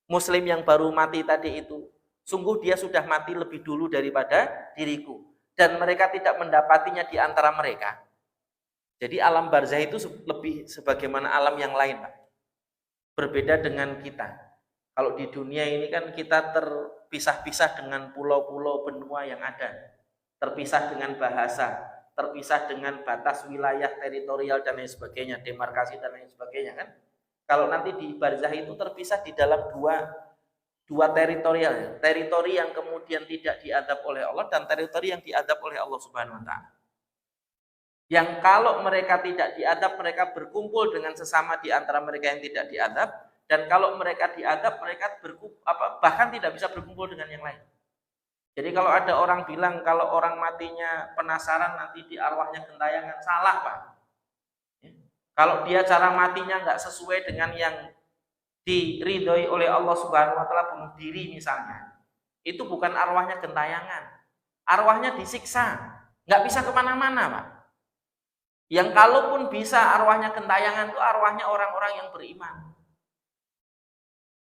muslim yang baru mati tadi itu, sungguh dia sudah mati lebih dulu daripada diriku, dan mereka tidak mendapatinya di antara mereka. Jadi alam barzah itu lebih sebagaimana alam yang lain, Pak. Berbeda dengan kita. Kalau di dunia ini kan kita terpisah-pisah dengan pulau-pulau benua yang ada, terpisah dengan bahasa, terpisah dengan batas wilayah teritorial dan lain sebagainya, demarkasi dan lain sebagainya kan. Kalau nanti di barzah itu terpisah di dalam dua teritorial, teritori yang kemudian tidak diadab oleh Allah dan teritori yang diadab oleh Allah Subhanahu wa taala. Yang kalau mereka tidak diadab, mereka berkumpul dengan sesama di antara mereka yang tidak diadab, dan kalau mereka diadab, mereka bahkan tidak bisa berkumpul dengan yang lain. Jadi kalau ada orang bilang kalau orang matinya penasaran nanti di arwahnya gentayangan, salah, Pak. Kalau dia cara matinya nggak sesuai dengan yang diridhoi oleh Allah Subhanahu wa taala, bunuh diri misalnya, itu bukan arwahnya gentayangan, arwahnya disiksa, nggak bisa kemana-mana, Pak. Yang kalaupun bisa arwahnya gentayangan itu arwahnya orang-orang yang beriman.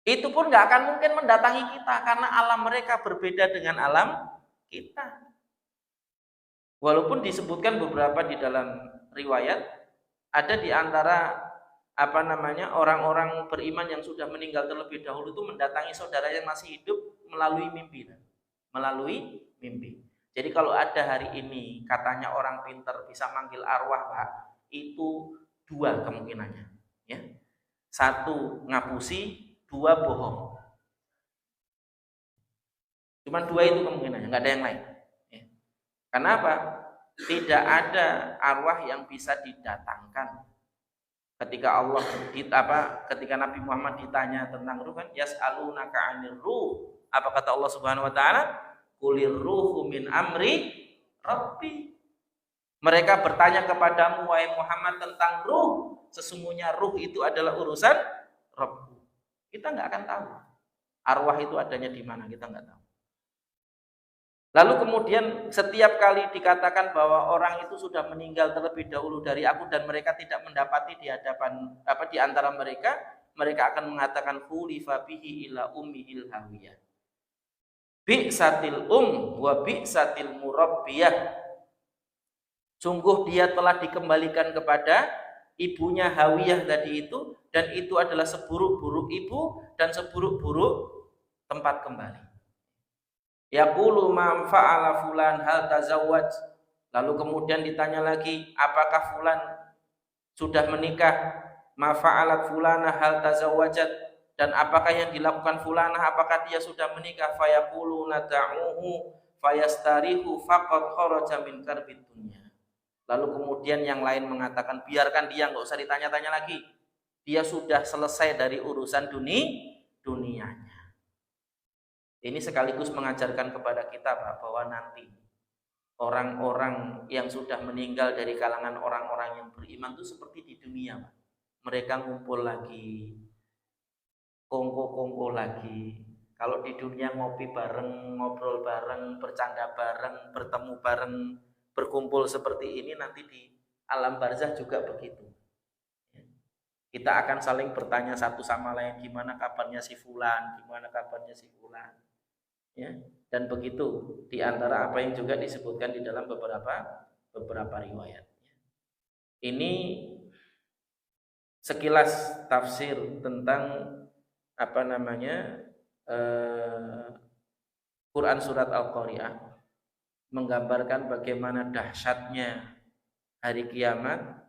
Itu pun nggak akan mungkin mendatangi kita karena alam mereka berbeda dengan alam kita. Walaupun disebutkan beberapa di dalam riwayat, ada di antara orang-orang beriman yang sudah meninggal terlebih dahulu itu mendatangi saudara yang masih hidup melalui mimpi. Melalui mimpi. Jadi kalau ada hari ini katanya orang pinter bisa manggil arwah, Pak, itu dua kemungkinannya, ya. Satu ngapusi, dua bohong. Cuman dua itu kemungkinannya, nggak ada yang lain. Ya. Kenapa? Tidak ada arwah yang bisa didatangkan. Ketika ketika Nabi Muhammad ditanya tentang ruh kan, yas'alunaka 'anir ruh. Apa kata Allah Subhanahu wa taala? Qulir ruhu min amri rabbi. Mereka bertanya kepadamu wahai Muhammad tentang ruh. Sesungguhnya ruh itu adalah urusan Rabb. Kita nggak akan tahu. Arwah itu adanya di mana, kita nggak tahu. Lalu kemudian setiap kali dikatakan bahwa orang itu sudah meninggal terlebih dahulu dari aku dan mereka tidak mendapati di hadapan di antara mereka akan mengatakan khulifa bihi ila ummihil hawiyah. Bi'satil wa bi'satil murabbiyah. Sungguh dia telah dikembalikan kepada ibunya hawiyah tadi itu, dan itu adalah seburuk-buruk ibu dan seburuk-buruk tempat kembali. Yaqulu ma fa'ala fulan hal tazawwaj. Lalu kemudian ditanya lagi, apakah fulan sudah menikah? Ma fa'alat fulana hal tazawwajat. Dan apakah yang dilakukan fulanah, apakah dia sudah menikah? Fayaqulu nada'uhu fayastarihu faqad kharaja min karbid dunya. Lalu kemudian yang lain mengatakan, biarkan dia, enggak usah ditanya-tanya lagi. Dia sudah selesai dari urusan dunianya. Ini sekaligus mengajarkan kepada kita bahwa nanti orang-orang yang sudah meninggal dari kalangan orang-orang yang beriman itu seperti di dunia, Pak. Mereka ngumpul lagi, kongko lagi. Kalau di dunia ngopi bareng, ngobrol bareng, bercanda bareng, bertemu bareng, berkumpul seperti ini, nanti di alam barzah juga begitu. Kita akan saling bertanya satu sama lain, gimana kabarnya si fulan, gimana kabarnya si fulan. Ya, dan begitu di antara apa yang juga disebutkan di dalam beberapa riwayat. Ini sekilas tafsir tentang Quran surat Al-Qari'ah, menggambarkan bagaimana dahsyatnya hari kiamat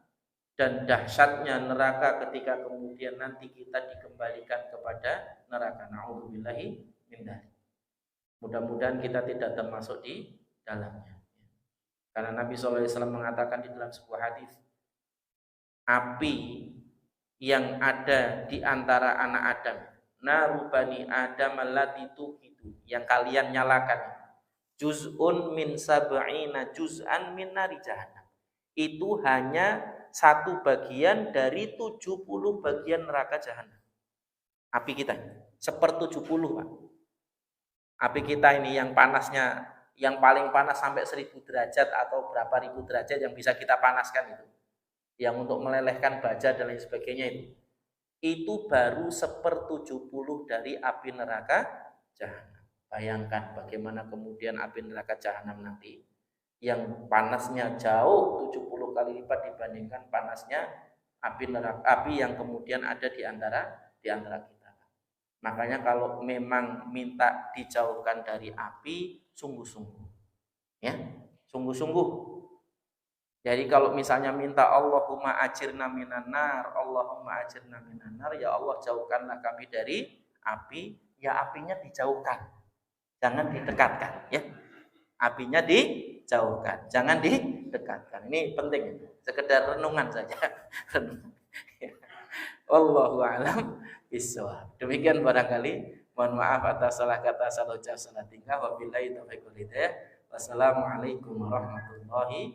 dan dahsyatnya neraka ketika kemudian nanti kita dikembalikan kepada neraka. Na'udzubillahi min dzalik. Mudah-mudahan kita tidak termasuk di dalamnya. Karena Nabi SAW mengatakan di dalam sebuah hadis, api yang ada di antara anak Adam, naru bani Adam allati tuqidu, yang kalian nyalakan, juz'un min sab'ina juz'an min nari jahannam. Itu hanya satu bagian dari 70 bagian neraka jahanam. Api kita. 1/70, Pak. Api kita ini yang panasnya, yang paling panas sampai 1000 derajat atau berapa ribu derajat yang bisa kita panaskan itu, yang untuk melelehkan baja dan lain sebagainya itu baru 1/70 dari api neraka jahanam. Bayangkan bagaimana kemudian api neraka jahanam nanti yang panasnya jauh 70 kali lipat dibandingkan panasnya api neraka, api yang kemudian ada di antara kita. Makanya kalau memang minta dijauhkan dari api, sungguh-sungguh. Ya, sungguh-sungguh. Jadi kalau misalnya minta Allahumma ajirna minan nar, Allahumma ajirna minan nar, ya Allah jauhkanlah kami dari api, ya apinya dijauhkan. Jangan didekatkan, ya. Apinya dijauhkan, jangan didekatkan. Ini penting, sekedar renungan saja. Wallahu a'lam bishawab. Demikian barangkali. Mohon maaf atas salah kata, salah ucap, salah tingkah. Wabillahi taufiq wal hidayah. Wassalamualaikum warahmatullahi